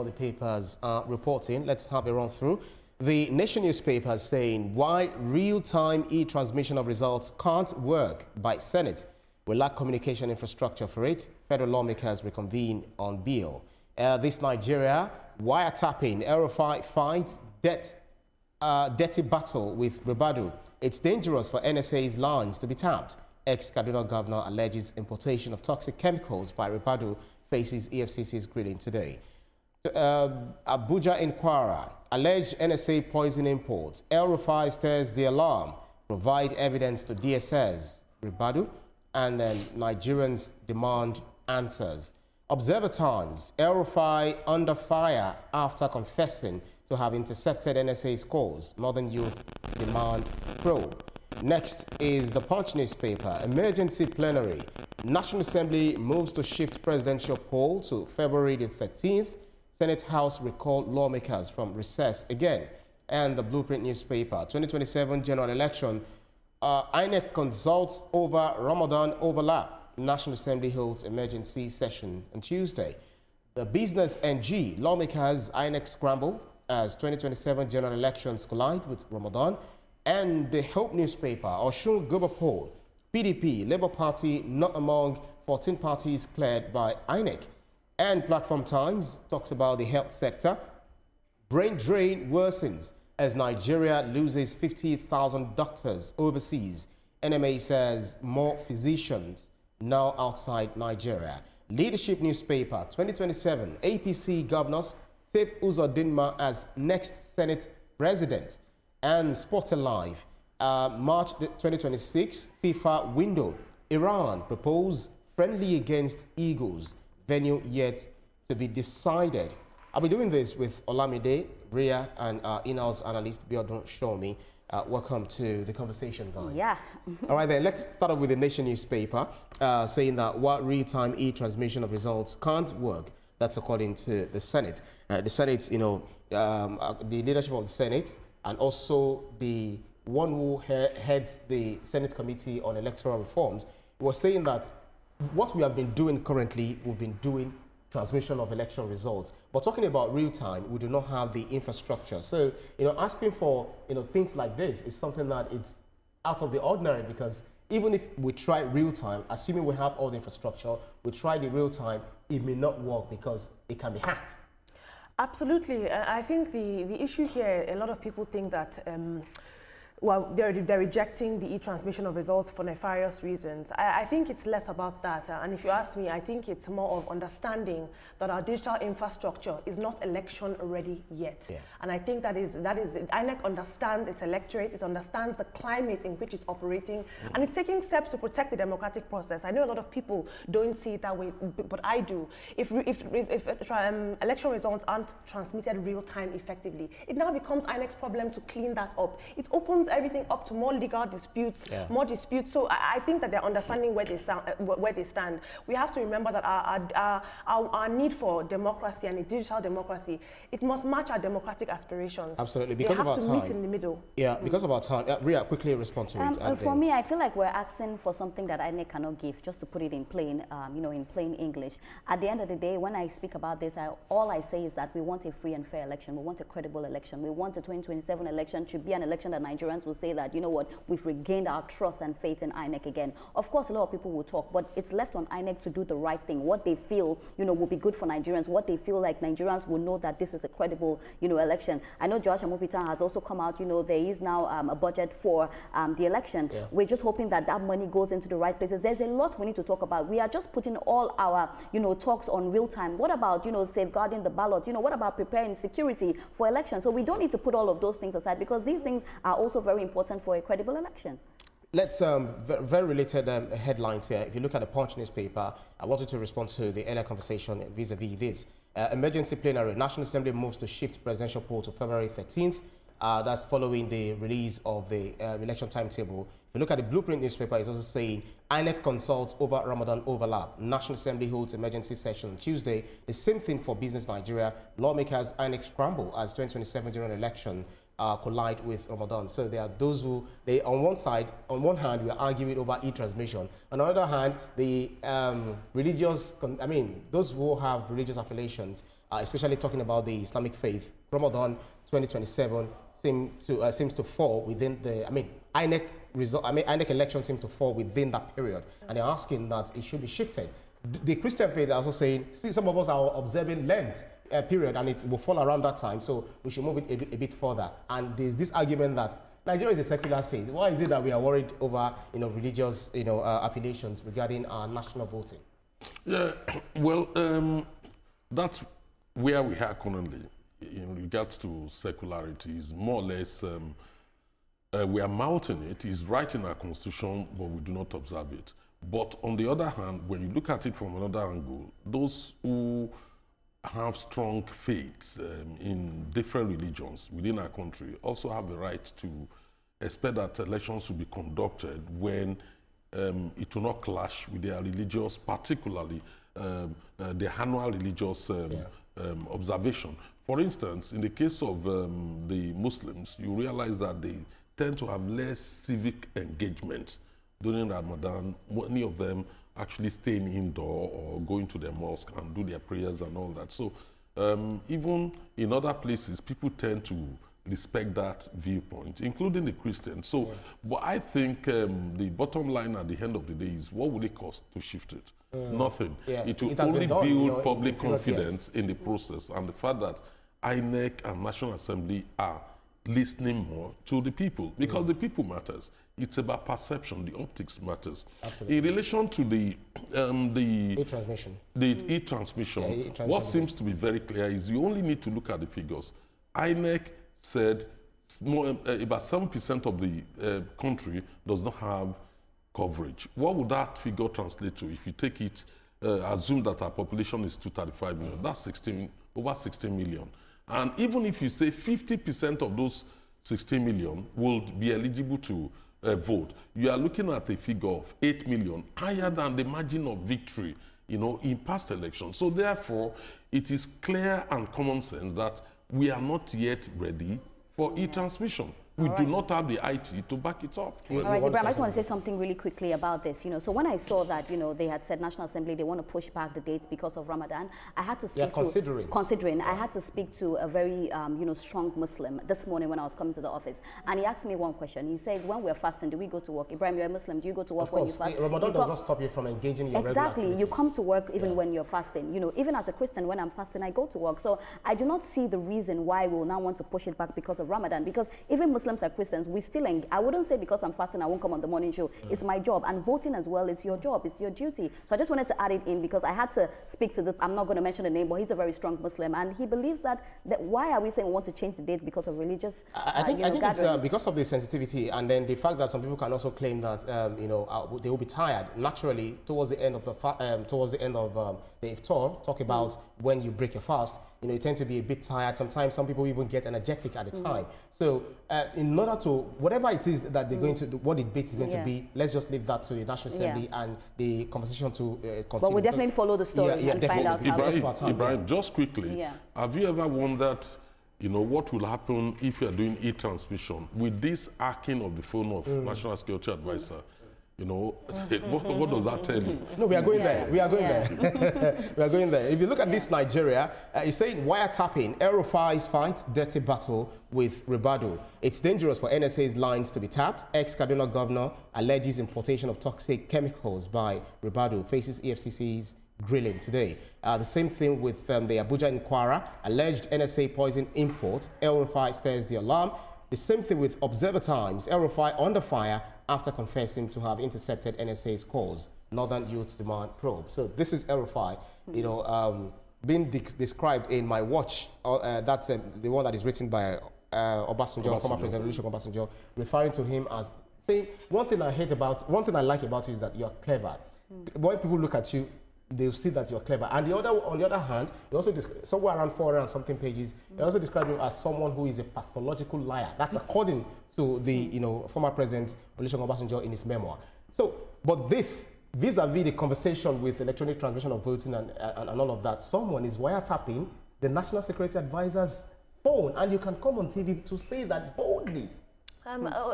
what the papers are reporting. Let's have a run through. The Nation newspaper is saying why real-time e-transmission of results can't work by Senate. We lack communication infrastructure for it. Federal lawmakers reconvene on bill. This Nigeria, wiretapping, EL-Rufai fights dirty battle with Ribadu. It's dangerous for NSA's lines to be tapped. Ex-Kaduna governor alleges importation of toxic chemicals by Ribadu faces EFCC's grilling today. Abuja inquirer, alleged NSA poison imports. EL-Rufai stirs the alarm. Provide evidence to DSS. Ribadu, and then Nigerians demand answers. Observer Times, EL-Rufai under fire after confessing to have intercepted NSA's calls. Northern youth demand probe. Next is the Punch newspaper. Emergency plenary. National Assembly moves to shift presidential poll to February the 13th. Senate House recalled lawmakers from recess again. And the Blueprint newspaper. 2027 general election. INEC consults over Ramadan overlap. National Assembly holds emergency session on Tuesday. The Business NG. Lawmakers INEC scramble as 2027 general elections collide with Ramadan. And the Hope newspaper, Oshun Goba poll, PDP, Labour Party not among 14 parties cleared by INEC. And Platform Times talks about the health sector. Brain drain worsens as Nigeria loses 50,000 doctors overseas. NMA says more physicians now outside Nigeria. Leadership newspaper, 2027, APC governors tape Uzodinma as next Senate president. And Sport Alive, March 2026, FIFA window. Iran propose friendly against Eagles. Venue yet to be decided. I'll be doing this with Olamide, Ria, and in-house analyst Biodun Shomi. Welcome to the conversation, guys. Yeah. All right, then, let's start off with the Nation newspaper, saying that what real-time e-transmission of results can't work. That's according to the Senate. The Senate, the leadership of the Senate, and also the one who heads the Senate Committee on Electoral Reforms, was saying that what we have been doing currently, we've been doing transmission of election results. But talking about real time, we do not have the infrastructure. So, asking for, things like this is something that it's out of the ordinary, because even if we try real time, assuming we have all the infrastructure, we try the real time, it may not work because it can be hacked. Absolutely. I think the issue here, a lot of people think that, well, they're rejecting the e-transmission of results for nefarious reasons. I think it's less about that. And if you ask me, I think it's more of understanding that our digital infrastructure is not election ready yet. Yeah. And I think that is INEC understands its electorate, it understands the climate in which it's operating, and it's taking steps to protect the democratic process. I know a lot of people don't see it that way, but I do. If election results aren't transmitted real time effectively, it now becomes INEC's problem to clean that up. It opens everything up to more legal disputes, more disputes. So I think that they're understanding where they stand. We have to remember that our need for democracy and a digital democracy, it must match our democratic aspirations. Absolutely, because of our time. They have to meet in the middle. Yeah, because of our time. Ria, quickly respond to it. For me, I feel like we're asking for something that INEC cannot give, just to put it in plain, in plain English. At the end of the day, when I speak about this, all I say is that we want a free and fair election. We want a credible election. We want the 2027 election to be an election that Nigerians will say that, we've regained our trust and faith in INEC again. Of course, a lot of people will talk, but it's left on INEC to do the right thing, what they feel, will be good for Nigerians, what they feel like Nigerians will know that this is a credible, election. I know Josh Amopita has also come out, there is now a budget for the election. Yeah. We're just hoping that that money goes into the right places. There's a lot we need to talk about. We are just putting all our, talks on real time. What about, safeguarding the ballot? What about preparing security for elections? So we don't need to put all of those things aside, because these things are also very important for a credible election. Let's, very related headlines here. If you look at the Punch newspaper, I wanted to respond to the earlier conversation vis-a-vis this. Emergency plenary, National Assembly moves to shift presidential poll to February 13th. That's following the release of the election timetable. If you look at the Blueprint newspaper, it's also saying INEC consults over Ramadan overlap. National Assembly holds emergency session on Tuesday. The same thing for Business Nigeria. Lawmakers INEC scramble as 2027 general election collide with Ramadan. So there are those who, on one hand, we are arguing over e-transmission. On the other hand, the those who have religious affiliations, especially talking about the Islamic faith, Ramadan 2027 seems to fall within the, INEC election seems to fall within that period. And they're asking that it should be shifted. The Christian faith are also saying, see, some of us are observing Lent period and it will fall around that time, so we should move it a bit further. And there's this argument that Nigeria is a secular state. Why is it that we are worried over, religious, affiliations regarding our national voting? Yeah, well, that's where we are currently in regards to secularity. Is more or less we are mounting it. It's right in our constitution, but we do not observe it. But on the other hand, when you look at it from another angle, those who have strong faiths in different religions within our country also have the right to expect that elections will be conducted when it will not clash with their religious, particularly the annual religious observation. For instance, in the case of the Muslims, you realize that they tend to have less civic engagement during Ramadan. Many of them actually staying indoor or going to their mosque and do their prayers and all that. So even in other places, people tend to respect that viewpoint, including the Christians. So but I think the bottom line at the end of the day is, what would it cost to shift it? Nothing. Yeah. It will only build public confidence in the process, and the fact that INEC and National Assembly are listening more to the people, because the people matters. It's about perception. The optics matters. Absolutely. In relation to the e-transmission, what seems to be very clear is you only need to look at the figures. INEC said about 7% of the country does not have coverage. What would that figure translate to if you take it, assume that our population is 235 million? That's over 16 million. And even if you say 50% of those 16 million will be eligible to vote, you are looking at a figure of 8 million, higher than the margin of victory, in past elections. So therefore, it is clear and common sense that we are not yet ready for e-transmission. We do not have the IT to back it up. All right, Ibrahim, I just want to say something really quickly about this. So when I saw that, they had said National Assembly, they want to push back the dates because of Ramadan, I had to speak I had to speak to a very, strong Muslim this morning when I was coming to the office. And he asked me one question. He says, when we're fasting, do we go to work? Ibrahim, you're a Muslim. Do you go to work when you fast? Ramadan does not stop you from engaging in your regular activities. You come to work even when you're fasting. Even as a Christian, when I'm fasting, I go to work. So I do not see the reason why we will now want to push it back because of Ramadan. Because even Muslims are Christians, we still, I wouldn't say because I'm fasting I won't come on the morning show. It's my job, and voting as well is your job, it's your duty. So I just wanted to add it in because I had to speak to I'm not going to mention the name, but he's a very strong Muslim, and he believes that why are we saying we want to change the date because of religious I think it's because of the sensitivity, and then the fact that some people can also claim that they will be tired naturally towards the end of the the iftar. Talk about when you break your fast, you tend to be a bit tired. Sometimes some people even get energetic at the time. So in order to, whatever it is that they're going to do, what the debate is going to be, let's just leave that to the National Assembly and the conversation to continue. But we'll definitely follow the story and find out how Ibrahim, just quickly, have you ever wondered, what will happen if you're doing e-transmission with this hacking of the phone of National Security Advisor? What does that tell you? No, we are going there. We are going there. We are going there. If you look at this Nigeria, it's saying wiretapping, EL-Rufai's fight dirty battle with Ribadu. It's dangerous for NSA's lines to be tapped. Ex-Kaduna governor alleges importation of toxic chemicals by Ribadu, faces EFCC's grilling today. The same thing with the Abuja and Kwara, alleged NSA poison import. EL-Rufai stirs the alarm. The same thing with Observer Times. EL-Rufai under fire after confessing to have intercepted NSA's calls. Northern Youth Demand Probe. So this is EL-Rufai, being described in my watch. That's the one that is written by Obasanjo, former President Olusegun Obasanjo, referring to him as saying, one thing I like about you is that you're clever. When people look at you, they'll see that you're clever. And on the other hand, they also somewhere around 400 and something pages, they also describe you as someone who is a pathological liar. That's according to the former President Olusegun Obasanjo in his memoir. So, but this, vis-a-vis the conversation with electronic transmission of voting and all of that, someone is wiretapping the National Security Advisor's phone, and you can come on TV to say that boldly.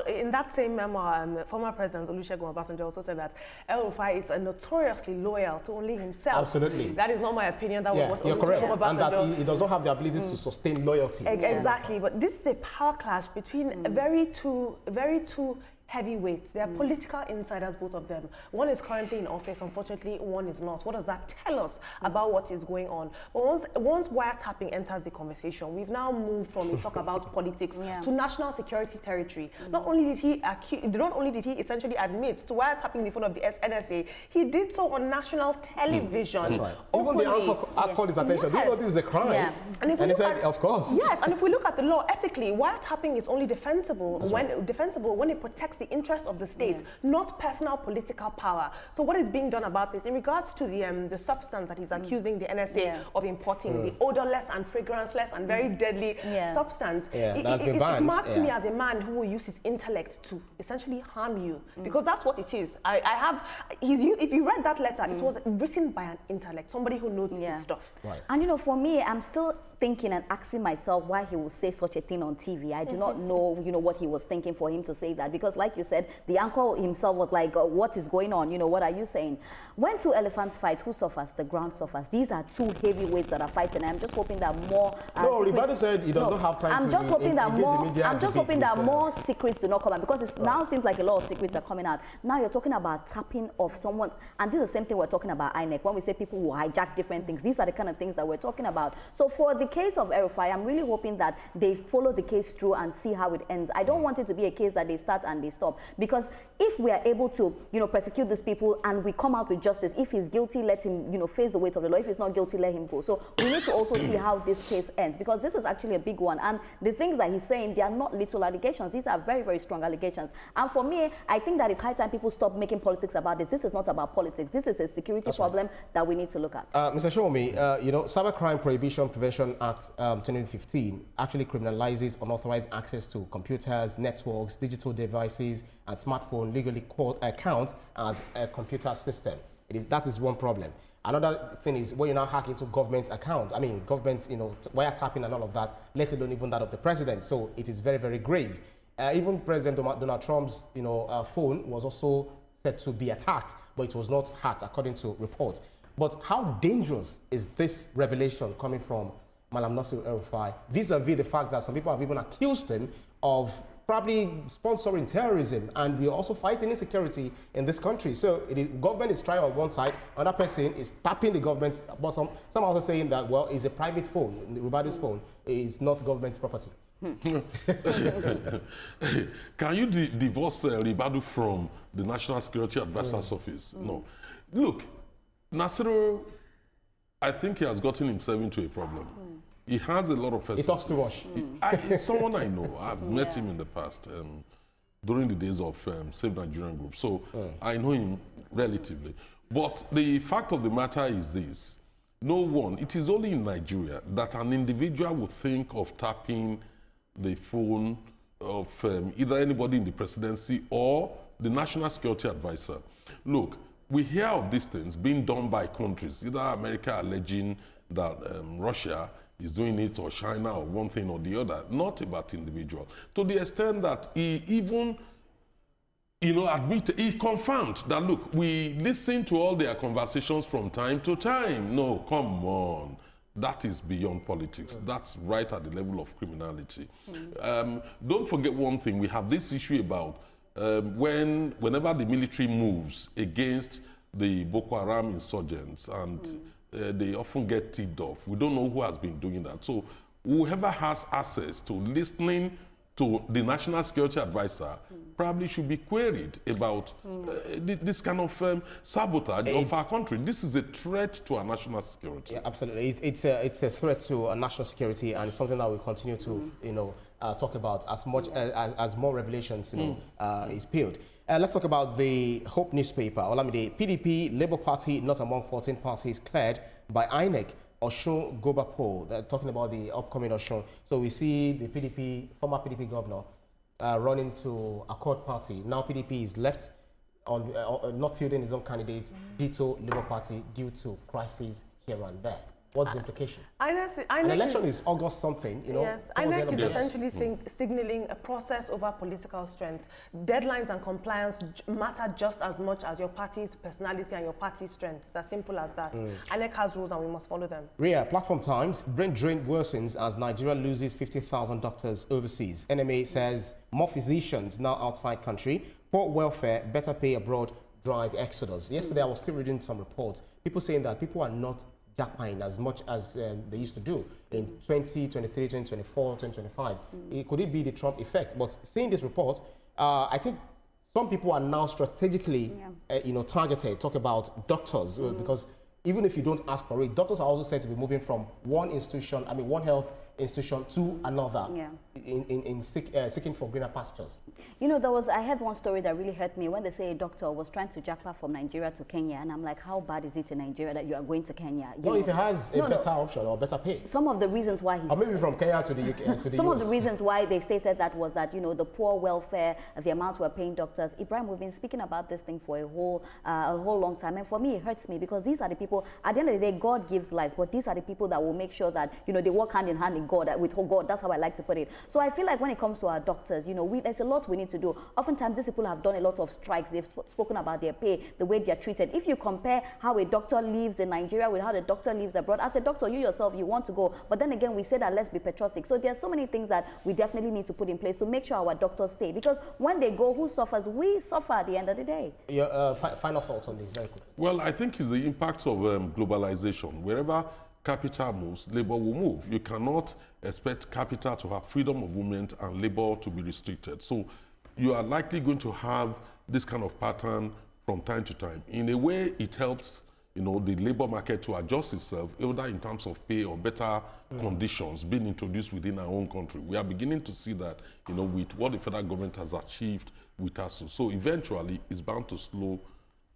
In that same memo, former President Olusegun Obasanjo also said that EL-Rufai is notoriously loyal to only himself. Absolutely. That is not my opinion. That was you're correct. Obasanjo. And that he does not have the ability to sustain loyalty. Exactly. But this is a power clash between very two heavyweights. They are political insiders, both of them. One is currently in office, unfortunately, one is not. What does that tell us about what is going on? But once wiretapping enters the conversation, we've now moved from a talk about politics to national security territory. Not only did he essentially admit to wiretapping the phone of the NSA, he did so on national television. That's right. Even the anchor called his attention. Do you know this is a crime? Yeah. And he said, of course. Yes, and if we look at the law, ethically, wiretapping is only defensible when it protects the interests of the state, not personal political power. So what is being done about this in regards to the substance that he's accusing the NSA of importing, the odorless and fragranceless and very deadly substance? That has been banned. It marks me as a man who will use his intellect to essentially harm you, because that's what it is. If you read that letter, it was written by an intellect, somebody who knows his stuff. Right. And you know, for me, I'm still thinking and asking myself why he would say such a thing on TV. I do not know, you know, what he was thinking for him to say that, because like you said, the anchor himself was like, what is going on? You know, what are you saying? When two elephants fight, who suffers? The ground suffers. These are two heavyweights that are fighting. I'm just hoping that more... no, Ribadu said he does not have time to engage the media. I'm just hoping that more secrets do not come out, because it now seems like a lot of secrets are coming out. Now you're talking about tapping of someone, and this is the same thing we're talking about INEC. When we say people who hijack different things, these are the kind of things that we're talking about. So for the case of EL-Rufai, I'm really hoping that they follow the case through and see how it ends. I don't want it to be a case that they start and they stop, because if we are able to, you know, persecute these people and we come out with justice, if he's guilty, let him, you know, face the weight of the law. If he's not guilty, let him go. So we need to also see how this case ends, because this is actually a big one. And the things that he's saying, they are not little allegations. These are very, very strong allegations. And for me, I think that it's high time people stop making politics about this. This is not about politics. This is a security problem that we need to look at. Mr. Shomi, you know, Cybercrime Prohibition Prevention Act 2015 actually criminalizes unauthorized access to computers, networks, digital devices, and smartphone legally count as a computer system. That is one problem. Another thing is when you now hack into government accounts, I mean, government, you know, wiretapping and all of that, let alone even that of the president. So it is very, very grave. Even President Donald Trump's, you know, phone was also said to be attacked, but it was not hacked, according to reports. But how dangerous is this revelation coming from Malam Nasir El-Rufai, vis-a-vis the fact that some people have even accused him of probably sponsoring terrorism, and we are also fighting insecurity in this country. So government is trying on one side, another person is tapping the government, but some are also saying that, well, it's a private phone, Rubadu's phone, it's not government property. Can you divorce Ribadu from the National Security Advisor's office? No. Look, Nasiru, I think he has gotten himself into a problem. He has a lot of facilities. He talks too much. He's someone I know. I've met him in the past, during the days of Save Nigerian Group. So I know him relatively. But the fact of the matter is this. No one, it is only in Nigeria that an individual would think of tapping the phone of either anybody in the presidency or the National Security Advisor. Look, we hear of these things being done by countries, either America alleging that Russia is doing it, or China, or one thing or the other, not about individual. To the extent that he even, you know, admitted, he confirmed that, look, we listen to all their conversations from time to time. No, come on. That is beyond politics. That's right at the level of criminality. Don't forget one thing. We have this issue about whenever the military moves against the Boko Haram insurgents, and they often get tipped off. We don't know who has been doing that. So whoever has access to listening to the National Security Advisor probably should be queried about this kind of sabotage of our country. This is a threat to our national security. Yeah, absolutely. It's a threat to our national security, and it's something that we continue to, you know, talk about as much as more revelations, you know, is peeled. Let's talk about the Hope newspaper. Olamide, PDP, Labour Party, not among 14 parties cleared by INEC. Osun Goba poll, talking about the upcoming Osun. So we see the PDP, former PDP governor, running to Accord Party. Now PDP is left on not fielding his own candidates, ditto Labour Party, due to crises here and there. What's the implication? An election is August something, you know. Yes, INEC is essentially signaling a process over political strength. Deadlines and compliance matter just as much as your party's personality and your party's strength. It's as simple as that. INEC has rules and we must follow them. Ria, Platform Times, brain drain worsens as Nigeria loses 50,000 doctors overseas. NMA says more physicians now outside country, poor welfare, better pay abroad, drive exodus. Yesterday I was still reading some reports, people saying that people are not jackpotting as much as they used to do in 2023, 2024, 2025. Could it be the Trump effect? But seeing this report, I think some people are now strategically, targeted. Talk about doctors, because even if you don't ask for it, doctors are also said to be moving from one health institution to another in seeking for greener pastures. You know, I heard one story that really hurt me when they say a doctor was trying to jackpot from Nigeria to Kenya, and I'm like, how bad is it in Nigeria that you are going to Kenya? If it has a better option or better pay. Some of the reasons why or maybe from Kenya to the UK, to the Some US. of the reasons why they stated that was that, the poor welfare, the amount we're paying doctors. Ibrahim, we've been speaking about this thing for a whole long time, and for me, it hurts me because these are the people, at the end of the day, God gives lives, but these are the people that will make sure that, they work hand in hand with God. That's how I like to put it. So I feel like when it comes to our doctors, there's a lot we need to do. Oftentimes, these people have done a lot of strikes. They've spoken about their pay, the way they're treated. If you compare how a doctor lives in Nigeria with how the doctor lives abroad, as a doctor, you yourself, you want to go. But then again, we say that let's be patriotic. So there's so many things that we definitely need to put in place to make sure our doctors stay. Because when they go, who suffers? We suffer at the end of the day. Your final thoughts on this, very quickly. Well, I think it's the impact of globalization. Wherever capital moves, labor will move. You cannot expect capital to have freedom of movement and labor to be restricted. So you are likely going to have this kind of pattern from time to time. In a way, it helps the labor market to adjust itself, either in terms of pay or better conditions being introduced within our own country. We are beginning to see that, with what the federal government has achieved with us. So eventually, it's bound to slow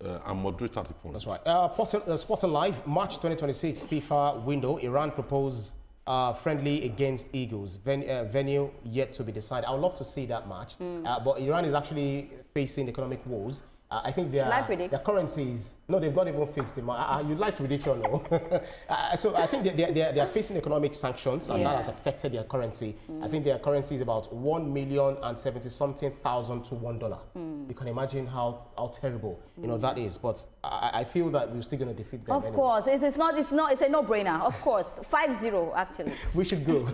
and moderate at the point. That's right. Sporting Live, March 2026 FIFA window. Iran proposed friendly against Eagles. Venue yet to be decided. I would love to see that match. But Iran is actually facing economic woes. I think their currencies, no, they've not even fixed it. You'd like prediction, no? So I think they are facing economic sanctions, and that has affected their currency. I think their currency is about 1,070,000 to $1. You can imagine how terrible that is. But I feel that we're still going to defeat them. Of course, it's a no-brainer. Of course, 5-0 actually. We should go.